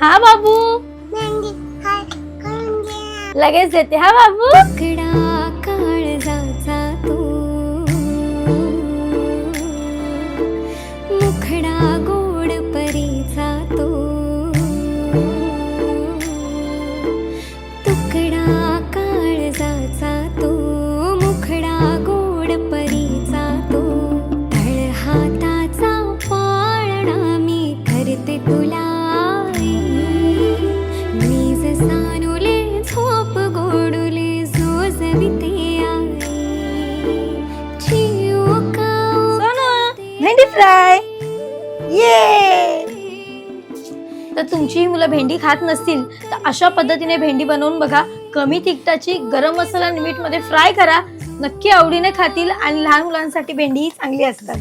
हा बाबू, लगेच देते हा बाबू. काळजाचा तू मुखडा गोड परीचा तो तुकडा काळजाचा तो मुखडा गोड परीचा तो तळहाताचा पाळणा मी करते तुला नीज सानुले झोप गोडुले जोजविते भेंडी फ्राय. ये. तर तुमची मुलं भेंडी खात नसतील तर अशा पद्धतीने भेंडी बनवून बघा. कमी तिखटाची गरम मसाला आणि मीठ मध्ये फ्राय करा. नक्की आवडीने खातील आणि लहान मुलांसाठी भेंडी चांगली असतात.